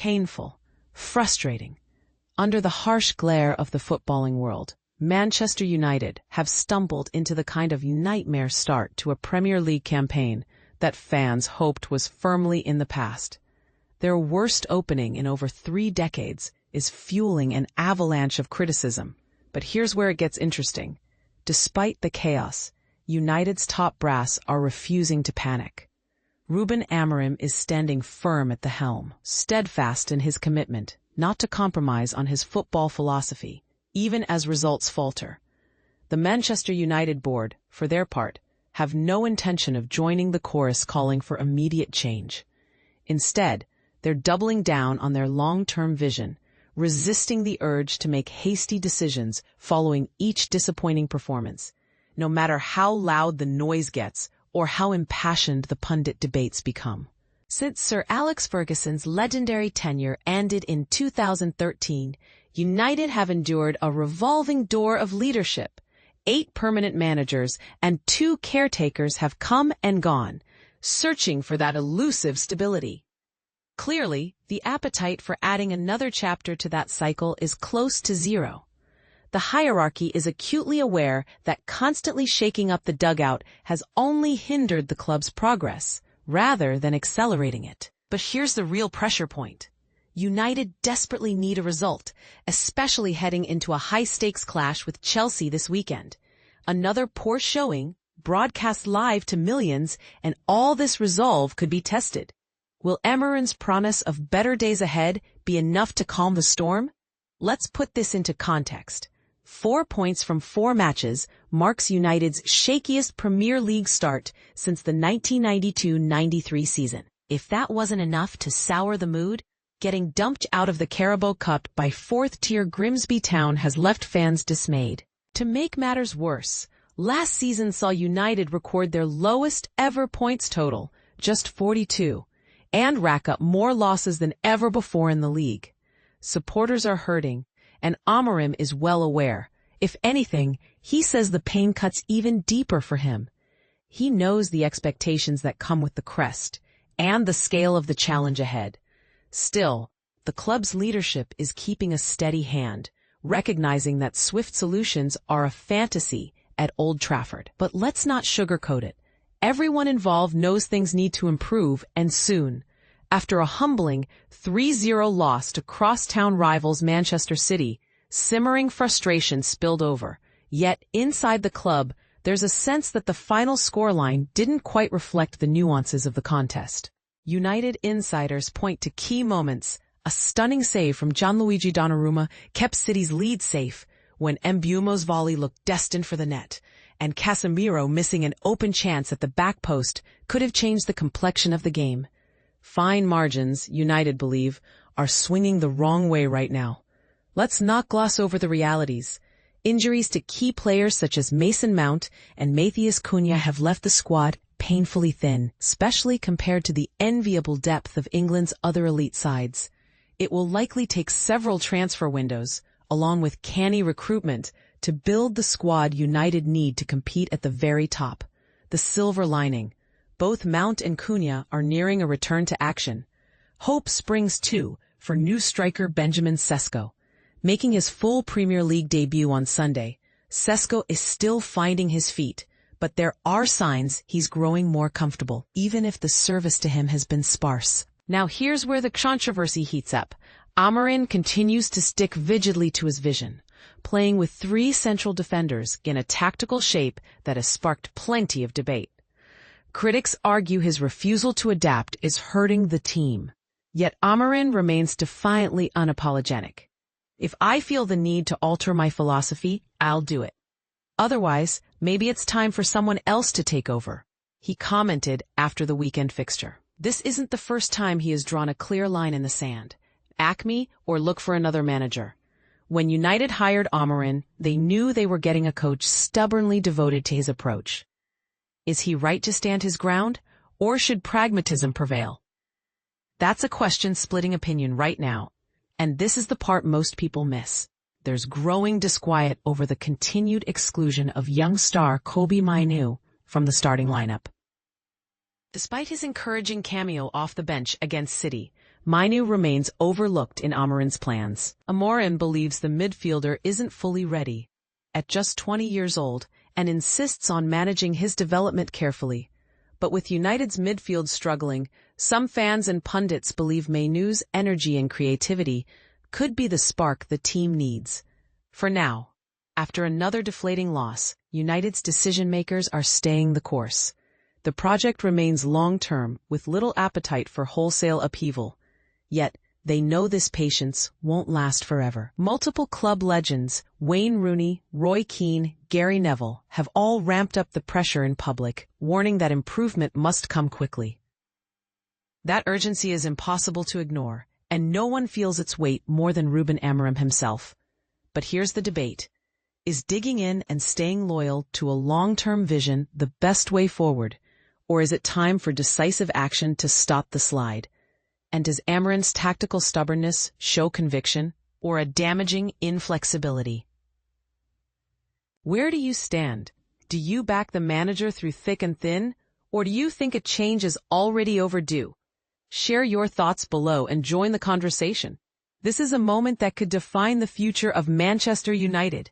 painful, frustrating. Under the harsh glare of the footballing world, Manchester United have stumbled into the kind of nightmare start to a Premier League campaign that fans hoped was firmly in the past. Their worst opening in over 3 decades is fueling an avalanche of criticism. But here's where it gets interesting. Despite the chaos, United's top brass are refusing to panic. Ruben Amorim is standing firm at the helm, steadfast in his commitment not to compromise on his football philosophy, even as results falter. The Manchester United board, for their part, have no intention of joining the chorus calling for immediate change. Instead, they're doubling down on their long-term vision, resisting the urge to make hasty decisions following each disappointing performance, no matter how loud the noise gets or how impassioned the pundit debates become. Since Sir Alex Ferguson's legendary tenure ended in 2013, United have endured a revolving door of leadership. 8 permanent managers and 2 caretakers have come and gone, searching for that elusive stability. Clearly, the appetite for adding another chapter to that cycle is close to zero. The hierarchy is acutely aware that constantly shaking up the dugout has only hindered the club's progress, rather than accelerating it. But here's the real pressure point. United desperately need a result, especially heading into a high-stakes clash with Chelsea this weekend. Another poor showing, broadcast live to millions, and all this resolve could be tested. Will Amorim's promise of better days ahead be enough to calm the storm? Let's put this into context. 4 points from 4 matches marks United's shakiest Premier League start since the 1992-93 season. If that wasn't enough to sour the mood, getting dumped out of the Carabao Cup by 4th-tier Grimsby Town has left fans dismayed. To make matters worse, last season saw United record their lowest ever points total, just 42, and rack up more losses than ever before in the league. Supporters are hurting, and Amorim is well aware. If anything, he says the pain cuts even deeper for him. He knows the expectations that come with the crest, and the scale of the challenge ahead. Still, the club's leadership is keeping a steady hand, recognizing that swift solutions are a fantasy at Old Trafford. But let's not sugarcoat it. Everyone involved knows things need to improve, and soon. After a humbling 3-0 loss to crosstown rivals Manchester City, simmering frustration spilled over. Yet, inside the club, there's a sense that the final scoreline didn't quite reflect the nuances of the contest. United insiders point to key moments. A stunning save from Gianluigi Donnarumma kept City's lead safe when Mbeumo's volley looked destined for the net, and Casemiro missing an open chance at the back post could have changed the complexion of the game. Fine margins, United believe, are swinging the wrong way right now. Let's not gloss over the realities. Injuries to key players such as Mason Mount and Matheus Cunha have left the squad painfully thin, especially compared to the enviable depth of England's other elite sides. It will likely take several transfer windows, along with canny recruitment, to build the squad United need to compete at the very top. The silver lining. Both Mount and Cunha are nearing a return to action. Hope springs, too, for new striker Benjamin Sesko. Making his full Premier League debut on Sunday, Sesko is still finding his feet, but there are signs he's growing more comfortable, even if the service to him has been sparse. Now here's where the controversy heats up. Amorim continues to stick vigidly to his vision, playing with 3 central defenders in a tactical shape that has sparked plenty of debate. Critics argue his refusal to adapt is hurting the team. Yet Amorim remains defiantly unapologetic. If I feel the need to alter my philosophy, I'll do it. Otherwise, maybe it's time for someone else to take over, he commented after the weekend fixture. This isn't the first time he has drawn a clear line in the sand. Acme or look for another manager. When United hired Amorim, they knew they were getting a coach stubbornly devoted to his approach. Is he right to stand his ground, or should pragmatism prevail? That's a question splitting opinion right now, and this is the part most people miss. There's growing disquiet over the continued exclusion of young star Kobbie Mainoo from the starting lineup. Despite his encouraging cameo off the bench against City, Mainu remains overlooked in Amorim's plans. Amorim believes the midfielder isn't fully ready, at just 20 years old, and insists on managing his development carefully. But with United's midfield struggling, some fans and pundits believe Mainu's energy and creativity could be the spark the team needs. For now, after another deflating loss, United's decision-makers are staying the course. The project remains long-term, with little appetite for wholesale upheaval. Yet, they know this patience won't last forever. Multiple club legends, Wayne Rooney, Roy Keane, Gary Neville, have all ramped up the pressure in public, warning that improvement must come quickly. That urgency is impossible to ignore, and no one feels its weight more than Ruben Amorim himself. But here's the debate. Is digging in and staying loyal to a long-term vision the best way forward, or is it time for decisive action to stop the slide? And does Amorim's tactical stubbornness show conviction or a damaging inflexibility? Where do you stand? Do you back the manager through thick and thin, or do you think a change is already overdue? Share your thoughts below and join the conversation. This is a moment that could define the future of Manchester United.